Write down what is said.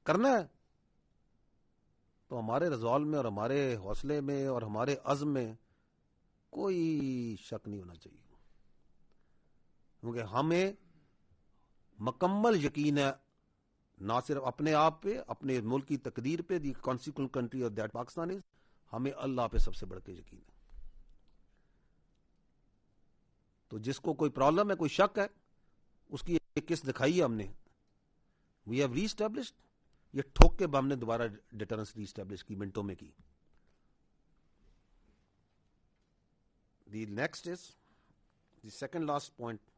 کرنا ہے تو ہمارے ریزالو میں اور ہمارے حوصلے میں اور ہمارے عزم میں کوئی شک نہیں ہونا چاہیے، کیونکہ ہمیں مکمل یقین ہے نہ صرف اپنے آپ پہ، اپنے ملک کی تقدیر پہ، the constitutional country of that Pakistan is, ہمیں اللہ پہ سب سے بڑھ کے یقین ہے. تو جس کو کوئی پرابلم ہے، کوئی شک ہے، اس کی ایک قسط دکھائی ہے ہم نے. وی ہیو ری اسٹیبلشڈ، یہ ٹھوک کے ہم نے دوبارہ ڈیٹرنس ری اسٹیبلش کی، منٹوں میں کی. The next is the second last point